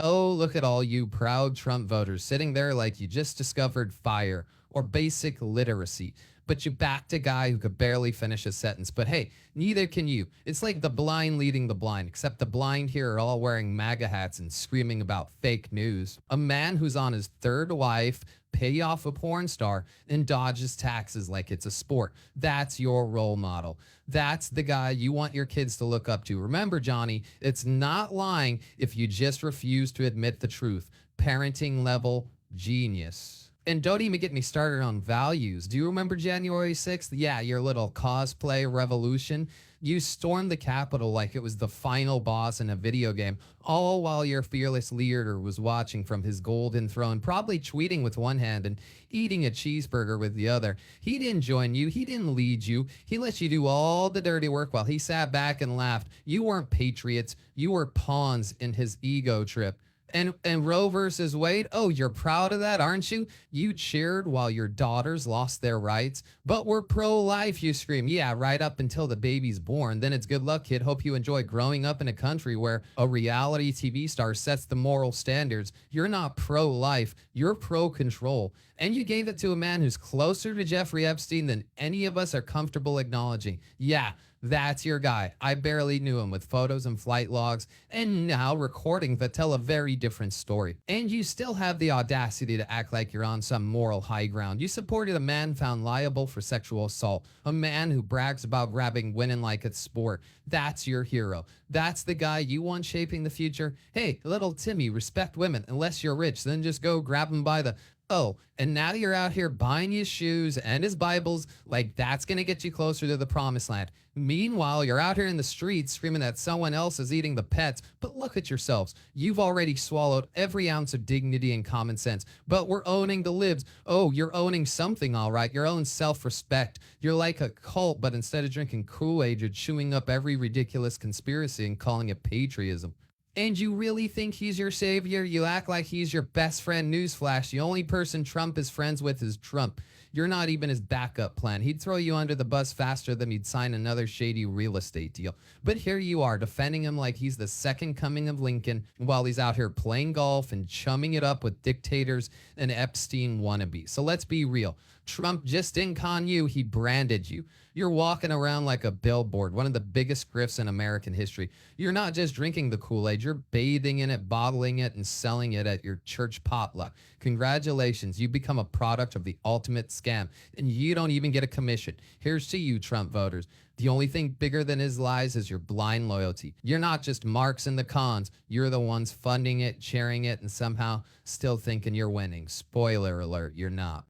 Oh, look at all you proud Trump voters sitting there like you just discovered fire or basic literacy. But you backed a guy who could barely finish a sentence. But hey, neither can you. It's like the blind leading the blind, except the blind here are all wearing MAGA hats and screaming about fake news. A man who's on his third wife, pay off a porn star, and dodges taxes like it's a sport. That's your role model. That's the guy you want your kids to look up to. Remember, Johnny, it's not lying if you just refuse to admit the truth. Parenting level genius. And don't even get me started on values. Do you remember January 6th? Yeah, your little cosplay revolution. You stormed the Capitol like it was the final boss in a video game, all while your fearless leader was watching from his golden throne, probably tweeting with one hand and eating a cheeseburger with the other. He didn't join you. He didn't lead you. He let you do all the dirty work while he sat back and laughed. You weren't patriots. You were pawns in his ego trip. And Roe versus Wade, oh, you're proud of that, aren't you? You cheered while your daughters lost their rights, but we're pro-life, you scream. Yeah, right up until the baby's born. Then it's good luck, kid. Hope you enjoy growing up in a country where a reality TV star sets the moral standards. You're not pro-life, you're pro-control. And you gave it to a man who's closer to Jeffrey Epstein than any of us are comfortable acknowledging. Yeah, that's your guy. I barely knew him with photos and flight logs, and now recordings that tell a very different story. And you still have the audacity to act like you're on some moral high ground. You supported a man found liable for sexual assault, a man who brags about grabbing women like it's sport. That's your hero. That's the guy you want shaping the future. Hey, little Timmy, respect women. Unless you're rich, then just go grab them by the oh, and now you're out here buying his shoes and his Bibles like that's going to get you closer to the promised land. Meanwhile, you're out here in the streets screaming that someone else is eating the pets. But look at yourselves. You've already swallowed every ounce of dignity and common sense. But we're owning the libs. Oh, you're owning something, all right. Your own self-respect. You're like a cult, but instead of drinking Kool-Aid, you're chewing up every ridiculous conspiracy and calling it patriotism. And you really think he's your savior? You act like he's your best friend. Newsflash, the only person Trump is friends with is Trump. You're not even his backup plan. He'd throw you under the bus faster than he'd sign another shady real estate deal. But here you are, defending him like he's the second coming of Lincoln, while he's out here playing golf and chumming it up with dictators and Epstein wannabes. So let's be real. Trump just didn't con you, he branded you. You're walking around like a billboard, one of the biggest grifts in American history. You're not just drinking the Kool-Aid, you're bathing in it, bottling it, and selling it at your church potluck. Congratulations, you become a product of the ultimate scam, and you don't even get a commission. Here's to you, Trump voters. The only thing bigger than his lies is your blind loyalty. You're not just Marx and the cons. You're the ones funding it, sharing it, and somehow still thinking you're winning. Spoiler alert, you're not.